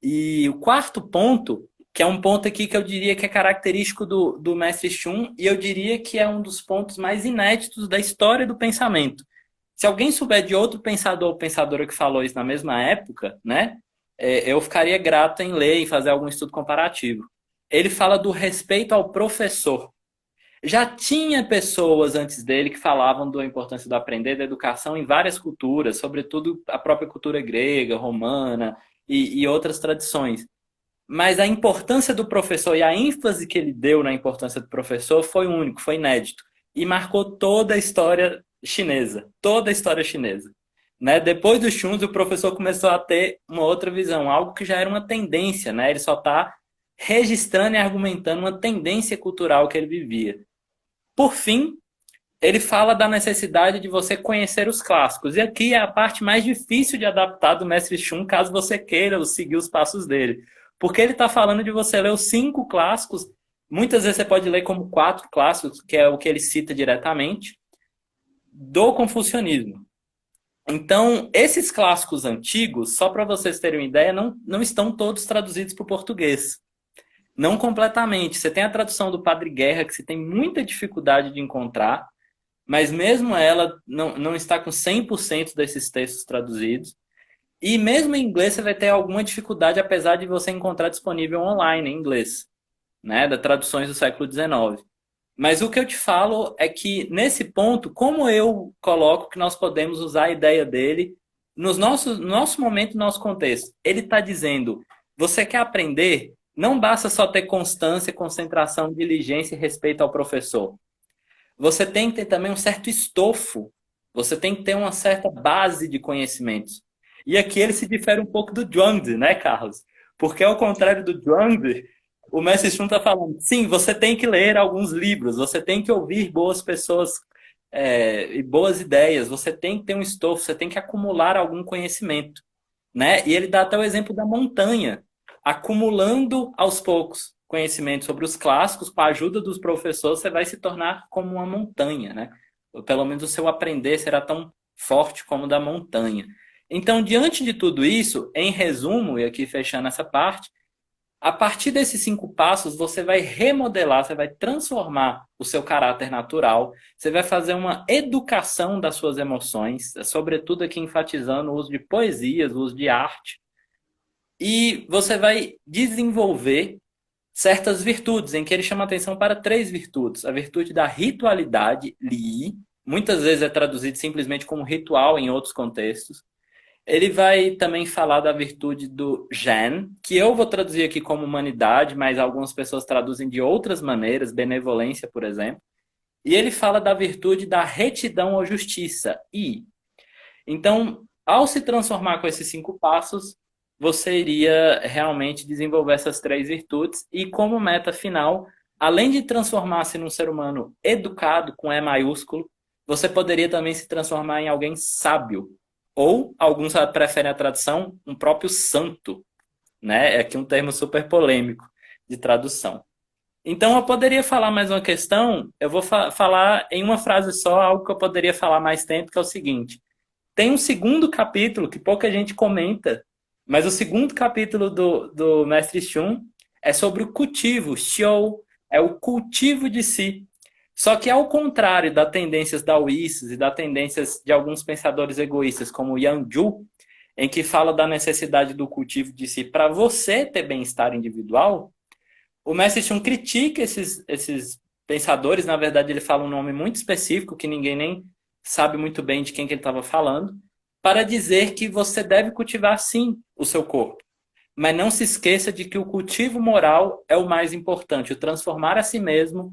E o quarto ponto, que é um ponto aqui que eu diria que é característico do Mestre Shun, e eu diria que é um dos pontos mais inéditos da história do pensamento. Se alguém souber de outro pensador ou pensadora que falou isso na mesma época, né, eu ficaria grato em ler e fazer algum estudo comparativo. Ele fala do respeito ao professor. Já tinha pessoas antes dele que falavam da importância do aprender, da educação em várias culturas, sobretudo a própria cultura grega, romana e outras tradições. Mas a importância do professor e a ênfase que ele deu na importância do professor foi único, foi inédito. E marcou toda a história chinesa. Toda a história chinesa. Né? Depois do Xunzi, o professor começou a ter uma outra visão, algo que já era uma tendência. Né? Ele só está registrando e argumentando uma tendência cultural que ele vivia. Por fim, ele fala da necessidade de você conhecer os clássicos. E aqui é a parte mais difícil de adaptar do Mestre Shun, caso você queira seguir os passos dele. Porque ele está falando de você ler os 5 clássicos. Muitas vezes você pode ler como 4 clássicos, que é o que ele cita diretamente, do confucionismo. Então, esses clássicos antigos, só para vocês terem uma ideia, não estão todos traduzidos para o português. Não completamente. Você tem a tradução do Padre Guerra, que você tem muita dificuldade de encontrar, mas mesmo ela não está com 100% desses textos traduzidos. E mesmo em inglês você vai ter alguma dificuldade, apesar de você encontrar disponível online em inglês, né, das traduções do século XIX. Mas o que eu te falo é que, nesse ponto, como eu coloco que nós podemos usar a ideia dele no nosso momento, no nosso contexto? Ele está dizendo, você quer aprender? Não basta só ter constância, concentração, diligência e respeito ao professor. Você tem que ter também um certo estofo. Você tem que ter uma certa base de conhecimentos. E aqui ele se difere um pouco do Zhuangzi, né, Carlos? Porque, ao contrário do Zhuangzi, o Mestre Shun está falando, sim, você tem que ler alguns livros, você tem que ouvir boas pessoas e boas ideias, você tem que ter um estofo, você tem que acumular algum conhecimento. Né? E ele dá até o exemplo da montanha, acumulando aos poucos conhecimento sobre os clássicos, com a ajuda dos professores, você vai se tornar como uma montanha, né? Ou pelo menos o seu aprender será tão forte como o da montanha. Então, diante de tudo isso, em resumo, e aqui fechando essa parte, a partir desses 5 passos, você vai remodelar, você vai transformar o seu caráter natural, você vai fazer uma educação das suas emoções, sobretudo aqui enfatizando o uso de poesias, o uso de arte, e você vai desenvolver certas virtudes, em que ele chama atenção para 3 virtudes. A virtude da ritualidade, li, muitas vezes é traduzido simplesmente como ritual em outros contextos. Ele vai também falar da virtude do Zhen, que eu vou traduzir aqui como humanidade, mas algumas pessoas traduzem de outras maneiras, benevolência, por exemplo. E ele fala da virtude da retidão ou justiça, Yi. Então, ao se transformar com esses 5 passos, você iria realmente desenvolver essas 3 virtudes e, como meta final, além de transformar-se num ser humano educado, com E maiúsculo, você poderia também se transformar em alguém sábio. Ou, alguns preferem a tradução, um próprio santo. Né? É aqui um termo super polêmico de tradução. Então, eu poderia falar mais uma questão, eu vou falar em uma frase só, algo que eu poderia falar mais tempo, que é o seguinte. Tem um segundo capítulo que pouca gente comenta, mas o segundo capítulo do Mestre Shun é sobre o cultivo, Xiou, é o cultivo de si. Só que ao contrário das tendências daoístas e das tendências de alguns pensadores egoístas, como Yang Zhu, em que fala da necessidade do cultivo de si para você ter bem-estar individual, o Mestre Chung critica esses pensadores. Na verdade, ele fala um nome muito específico que ninguém nem sabe muito bem de quem que ele estava falando, para dizer que você deve cultivar sim o seu corpo. Mas não se esqueça de que o cultivo moral é o mais importante. O transformar a si mesmo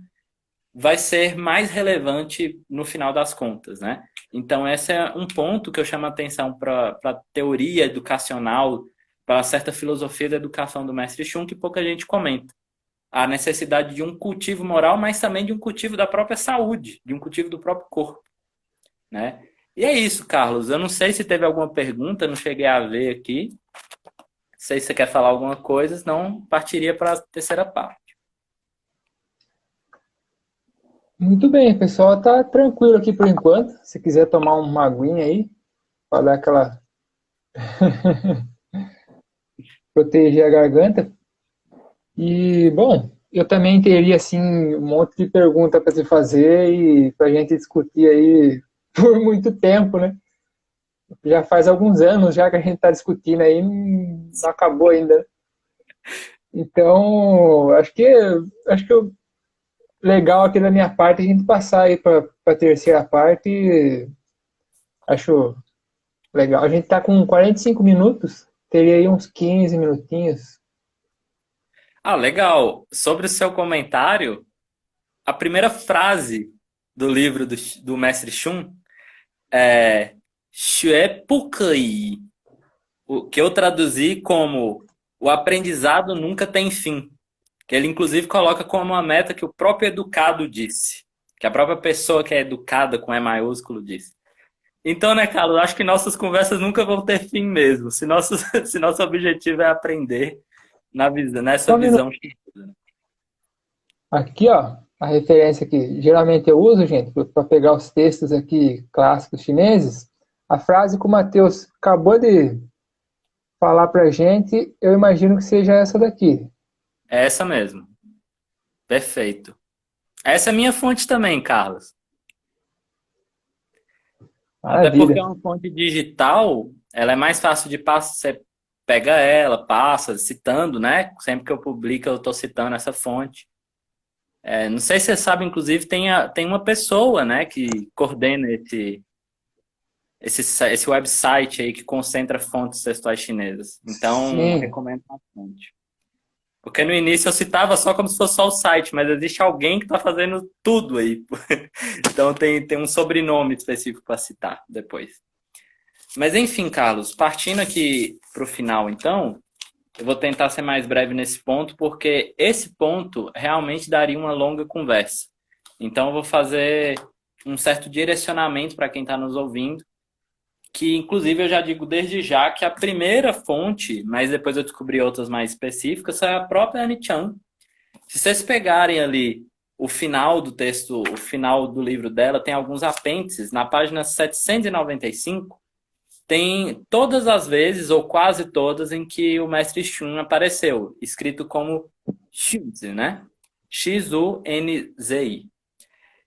vai ser mais relevante no final das contas, né? Então, esse é um ponto que eu chamo a atenção para a teoria educacional, para certa filosofia da educação do Mestre Chung, que pouca gente comenta. A necessidade de um cultivo moral, mas também de um cultivo da própria saúde, de um cultivo do próprio corpo, né? E é isso, Carlos. Eu não sei se teve alguma pergunta, não cheguei a ver aqui. Não sei se você quer falar alguma coisa, senão partiria para a terceira parte. Muito bem, pessoal, tá tranquilo aqui por enquanto. Se quiser tomar uma aguinha aí, para dar aquela proteger a garganta. E, bom, eu também teria, assim, um monte de pergunta para te fazer e para a gente discutir aí por muito tempo, né? Já faz alguns anos já que a gente está discutindo aí, não acabou ainda. Então, acho que o legal aqui da minha parte é a gente passar aí para a terceira parte. Acho legal. A gente está com 45 minutos, teria aí uns 15 minutinhos. Ah, legal. Sobre o seu comentário, a primeira frase do livro do Mestre Chung é Xue Pukai, o que eu traduzi como o aprendizado nunca tem fim. Que ele, inclusive, coloca como uma meta que o próprio educado disse. Que a própria pessoa que é educada com E maiúsculo disse. Então, né, Carlos, acho que nossas conversas nunca vão ter fim mesmo. Se nosso objetivo é aprender nessa Só um minuto. visão. Aqui, ó, a referência que geralmente eu uso, gente, para pegar os textos aqui clássicos chineses. A frase que o Matheus acabou de falar para a gente, eu imagino que seja essa daqui. É essa mesmo. Perfeito. Essa é minha fonte também, Carlos. Até porque é Maravilha. uma fonte digital, ela é mais fácil de passar. Você pega ela, passa, citando, né? Sempre que eu publico, eu estou citando essa fonte. Não sei se você sabe, inclusive, tem uma pessoa, né, que coordena esse website aí que concentra fontes textuais chinesas. Então, Sim. recomendo bastante. Porque no início eu citava só como se fosse só o site, mas existe alguém que está fazendo tudo aí. Então tem um sobrenome específico para citar depois. Mas enfim, Carlos, partindo aqui para o final, então, eu vou tentar ser mais breve nesse ponto, porque esse ponto realmente daria uma longa conversa. Então eu vou fazer um certo direcionamento para quem está nos ouvindo, que inclusive eu já digo desde já que a primeira fonte, mas depois eu descobri outras mais específicas, é a própria Annie Chan. Se vocês pegarem ali o final do texto, o final do livro dela, tem alguns apêndices. Na página 795, tem todas as vezes, ou quase todas, em que o Mestre Shun apareceu, escrito como Xunzi, né? X-U-N-Z-I.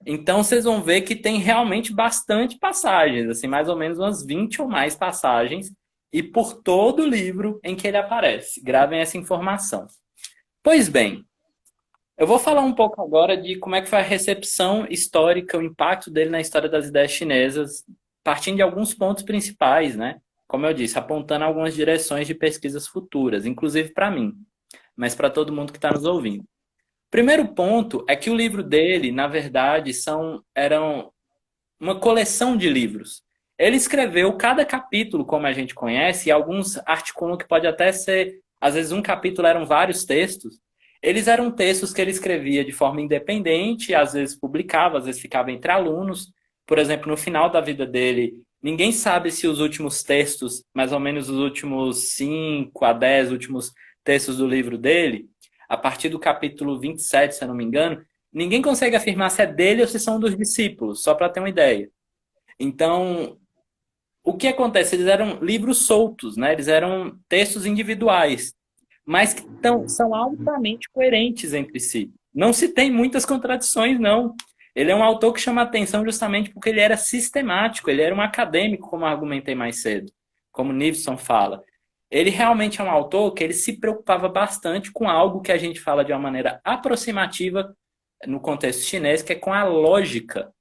Então, vocês vão ver que tem realmente bastante passagens, assim, mais ou menos umas 20 ou mais passagens, e por todo o livro em que ele aparece. Gravem essa informação. Pois bem, eu vou falar um pouco agora de como é que foi a recepção histórica, o impacto dele na história das ideias chinesas, partindo de alguns pontos principais, né? Como eu disse, apontando algumas direções de pesquisas futuras, inclusive para mim, mas para todo mundo que está nos ouvindo. Primeiro ponto é que o livro dele, na verdade, eram uma coleção de livros. Ele escreveu cada capítulo, como a gente conhece, e alguns articulam que pode até ser, às vezes um capítulo eram vários textos. Eles eram textos que ele escrevia de forma independente, às vezes publicava, às vezes ficava entre alunos. Por exemplo, no final da vida dele, ninguém sabe se os últimos textos, mais ou menos os últimos 5 a 10 últimos textos do livro dele, a partir do capítulo 27, se eu não me engano, ninguém consegue afirmar se é dele ou se são dos discípulos, só para ter uma ideia. Então, o que acontece? Eles eram livros soltos, né? Eles eram textos individuais, mas que são altamente coerentes entre si. não se tem muitas contradições, não. Ele é um autor que chama atenção justamente porque ele era sistemático, ele era um acadêmico, como eu argumentei mais cedo, como Nivison fala. Ele realmente é um autor que ele se preocupava bastante com algo que a gente fala de uma maneira aproximativa no contexto chinês, que é com a lógica.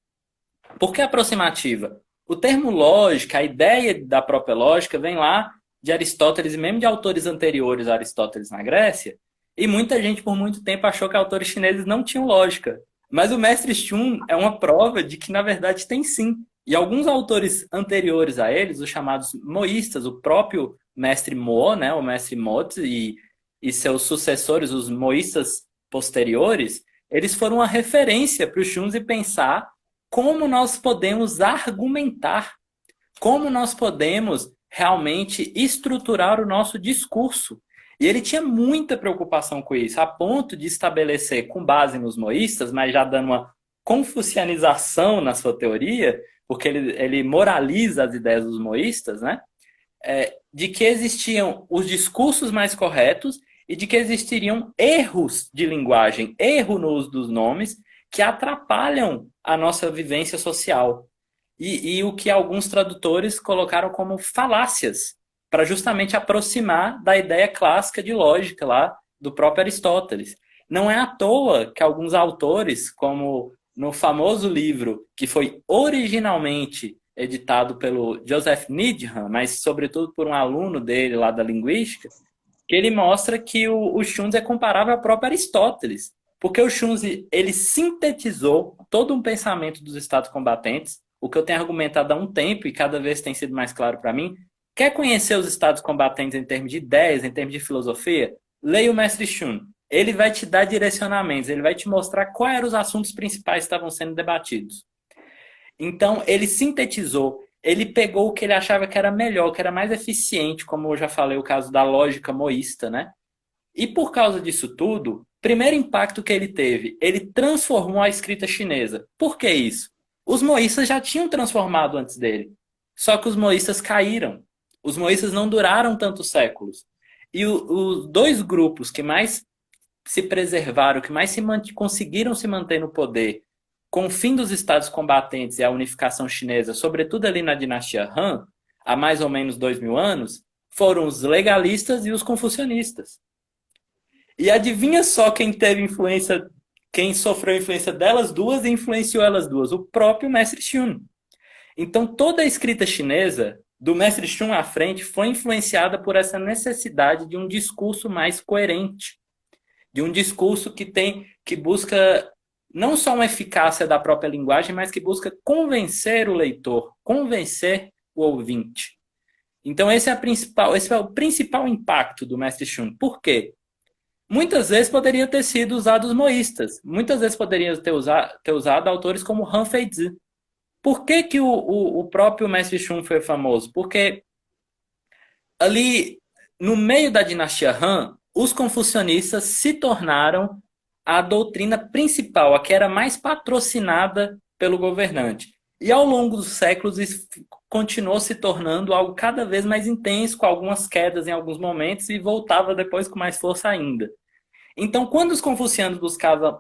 Por que aproximativa? O termo lógica, a ideia da própria lógica, vem lá de Aristóteles e mesmo de autores anteriores a Aristóteles na Grécia, e muita gente por muito tempo achou que autores chineses não tinham lógica. Mas o mestre Xun é uma prova de que, na verdade, tem sim. E alguns autores anteriores a eles, os chamados moístas, o próprio mestre Mo, né, o mestre Mozi e seus sucessores, os moístas posteriores, eles foram uma referência para os Xuns e pensar como nós podemos argumentar, como nós podemos realmente estruturar o nosso discurso. E ele tinha muita preocupação com isso, a ponto de estabelecer, com base nos moístas, mas já dando uma confucianização na sua teoria, porque ele moraliza as ideias dos moístas, né? De que existiam os discursos mais corretos e de que existiriam erros de linguagem, erro no uso dos nomes, que atrapalham a nossa vivência social. E o que alguns tradutores colocaram como falácias, para justamente aproximar da ideia clássica de lógica lá do próprio Aristóteles. Não é à toa que alguns autores, como no famoso livro que foi originalmente editado pelo Joseph Needham, mas sobretudo por um aluno dele lá da linguística, que ele mostra que o Schunz é comparável ao próprio Aristóteles, porque o Schunz ele sintetizou todo um pensamento dos estados combatentes, o que eu tenho argumentado há um tempo e cada vez tem sido mais claro para mim. Quer conhecer os estados combatentes em termos de ideias, em termos de filosofia? Leia o Mestre Xun. Ele vai te dar direcionamentos, ele vai te mostrar quais eram os assuntos principais que estavam sendo debatidos. Então, ele sintetizou, ele pegou o que ele achava que era melhor, que era mais eficiente, como eu já falei, o caso da lógica moísta, né? E por causa disso tudo, primeiro impacto que ele teve, ele transformou a escrita chinesa. Por que isso? Os moístas já tinham transformado antes dele. Só que os moístas caíram. Os moístas não duraram tantos séculos. E os dois grupos que mais se preservaram, que mais conseguiram se manter no poder com o fim dos estados combatentes e a unificação chinesa, sobretudo ali na dinastia Han, há mais ou menos 2000 anos, foram os legalistas e os confucionistas. E adivinha só quem teve influência, quem sofreu influência delas duas e influenciou elas duas? O próprio mestre Xun. Então toda a escrita chinesa, do mestre Xun à frente, foi influenciada por essa necessidade de um discurso mais coerente, de um discurso que busca não só uma eficácia da própria linguagem, mas que busca convencer o leitor, convencer o ouvinte. Então esse é o principal impacto do mestre Xun. Por quê? Muitas vezes poderia ter sido usado os moístas, muitas vezes poderia ter usado autores como Han Feizi. Por que o próprio mestre Xun foi famoso? Porque ali, no meio da dinastia Han, os confucionistas se tornaram a doutrina principal, a que era mais patrocinada pelo governante. E ao longo dos séculos isso continuou se tornando algo cada vez mais intenso, com algumas quedas em alguns momentos e voltava depois com mais força ainda. Então, quando os confucianos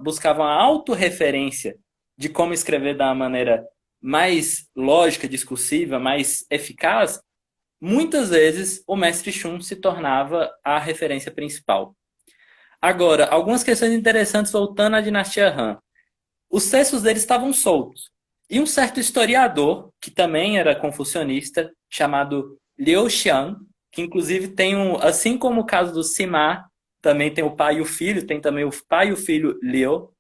buscavam a autorreferência de como escrever da maneira mais lógica, discursiva, mais eficaz, muitas vezes o mestre Xun se tornava a referência principal. Agora, algumas questões interessantes voltando à dinastia Han. Os textos deles estavam soltos. E um certo historiador, que também era confucionista, chamado Liu Xiang, que inclusive tem assim como o caso do Sima, também tem o pai e o filho, tem também o pai e o filho Liu.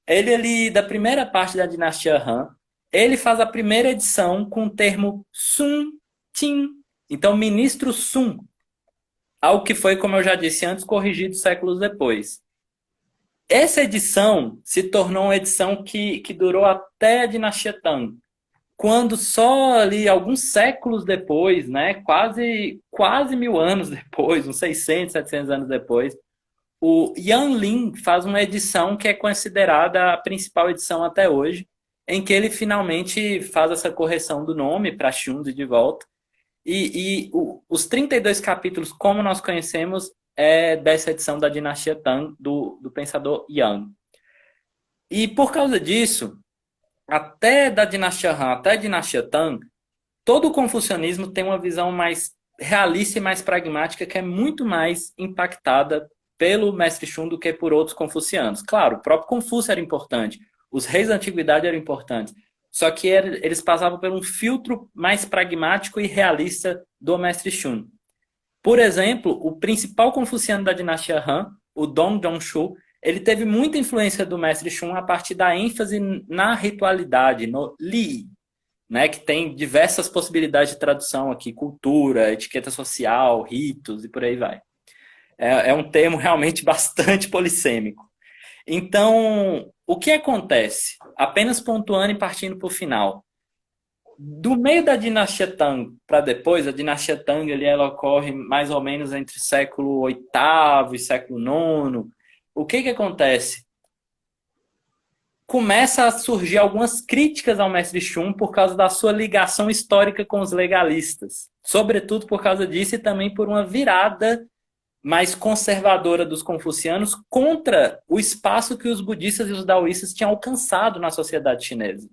Ele da primeira parte da dinastia Han, ele faz a primeira edição com o termo Sun Tin. Então, ministro Sun. Algo que foi, como eu já disse antes, corrigido séculos depois. Essa edição se tornou uma edição que durou até a dinastia Tang, quando só ali alguns séculos depois, né, quase 1000 anos depois, uns 600, 700 anos depois, o Yan Lin faz uma edição que é considerada a principal edição até hoje, em que ele finalmente faz essa correção do nome para Xunzi de volta. Os 32 capítulos, como nós conhecemos, é dessa edição da dinastia Tang, do pensador Yan. E por causa disso, até da dinastia Han, até a dinastia Tang, todo o confucionismo tem uma visão mais realista e mais pragmática, que é muito mais impactada pelo mestre Shun do que por outros confucianos. Claro, o próprio Confúcio era importante, os reis da antiguidade eram importantes, só que eles passavam por um filtro mais pragmático e realista do mestre Shun. Por exemplo, o principal confuciano da dinastia Han, o Dong Zhongshu, ele teve muita influência do mestre Shun a partir da ênfase na ritualidade, no Li, né, que tem diversas possibilidades de tradução aqui, cultura, etiqueta social, ritos e por aí vai. É um termo realmente bastante polissêmico. Então, o que acontece? Apenas pontuando e partindo para o final. Do meio da dinastia Tang para depois, a dinastia Tang ali, ela ocorre mais ou menos entre século VIII e século IX. O que acontece? Começa a surgir algumas críticas ao mestre Shun por causa da sua ligação histórica com os legalistas. Sobretudo por causa disso e também por uma virada mais conservadora dos confucianos contra o espaço que os budistas e os daoístas tinham alcançado na sociedade chinesa.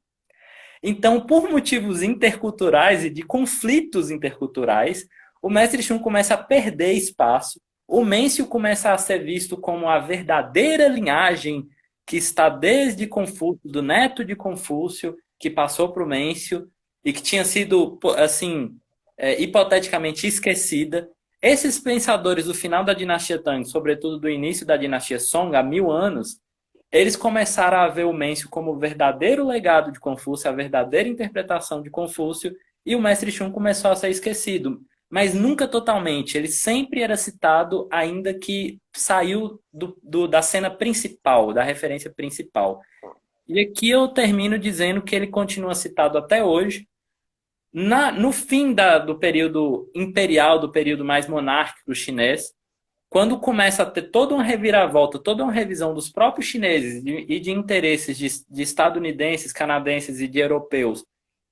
Então, por motivos interculturais e de conflitos interculturais, o mestre Shun começa a perder espaço, o Mêncio começa a ser visto como a verdadeira linhagem que está desde Confúcio, do neto de Confúcio, que passou para o Mêncio e que tinha sido, assim, hipoteticamente esquecida. Esses pensadores do final da dinastia Tang, sobretudo do início da dinastia Song, há 1000 anos, eles começaram a ver o Mêncio como o verdadeiro legado de Confúcio, a verdadeira interpretação de Confúcio, e o mestre Shun começou a ser esquecido. Mas nunca totalmente, ele sempre era citado, ainda que saiu da cena principal, da referência principal. E aqui eu termino dizendo que ele continua citado até hoje. No fim do período imperial, do período mais monárquico chinês, quando começa a ter toda uma reviravolta, toda uma revisão dos próprios chineses e de interesses de estadunidenses, canadenses e de europeus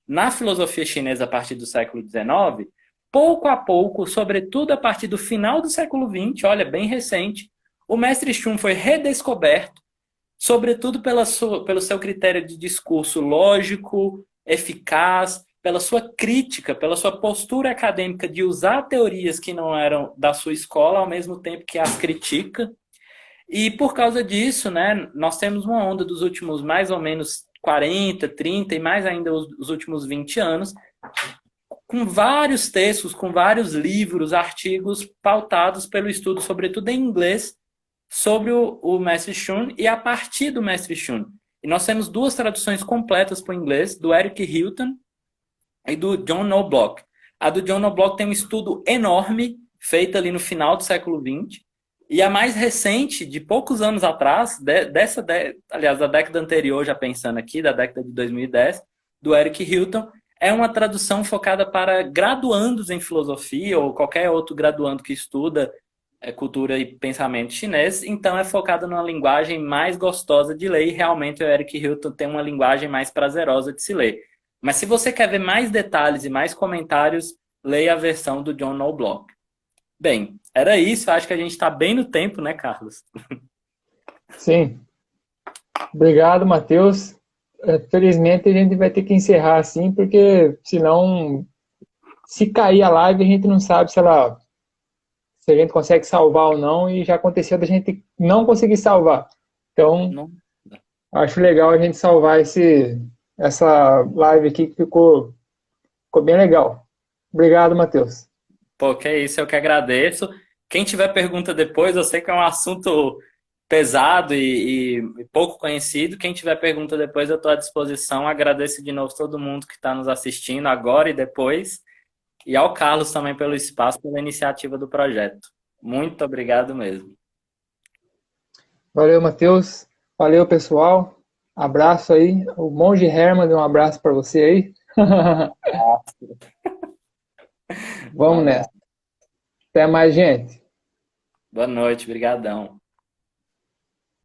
na filosofia chinesa a partir do século XIX, pouco a pouco, sobretudo a partir do final do século XX, olha, bem recente, o mestre Shun foi redescoberto, sobretudo pelo seu critério de discurso lógico, eficaz, pela sua crítica, pela sua postura acadêmica de usar teorias que não eram da sua escola, ao mesmo tempo que as critica. E por causa disso, né, nós temos uma onda dos últimos mais ou menos 40, 30 e mais ainda os últimos 20 anos, com vários textos, com vários livros, artigos pautados pelo estudo, sobretudo em inglês, sobre o mestre Shun e a partir do mestre Shun. E nós temos duas traduções completas para o inglês, do Eric Hilton e do John Knobloch. A do John Knobloch tem um estudo enorme, feito ali no final do século XX, e a mais recente, de poucos anos atrás, aliás, da década anterior, já pensando aqui, da década de 2010, do Eric Hilton, é uma tradução focada para graduandos em filosofia ou qualquer outro graduando que estuda cultura e pensamento chinês, então é focada numa linguagem mais gostosa de ler e realmente o Eric Hilton tem uma linguagem mais prazerosa de se ler. Mas se você quer ver mais detalhes e mais comentários, leia a versão do John Knobloch. Bem, era isso. Acho que a gente está bem no tempo, né, Carlos? Sim. Obrigado, Matheus. Felizmente a gente vai ter que encerrar assim, porque senão, se cair a live, a gente não sabe se a gente consegue salvar ou não, e já aconteceu da gente não conseguir salvar. Então, não. Acho legal a gente salvar essa live aqui, que ficou bem legal. Obrigado, Matheus. Pô, que é isso, eu que agradeço. Quem tiver pergunta depois, eu sei que é um assunto pesado e pouco conhecido. Quem tiver pergunta depois, eu estou à disposição. Agradeço de novo todo mundo que está nos assistindo agora e depois. E ao Carlos também pelo espaço, pela iniciativa do projeto. Muito obrigado mesmo. Valeu, Matheus. Valeu, pessoal. Abraço aí. O Monge Herman, um abraço para você aí. Vamos nessa. Até mais, gente. Boa noite, brigadão.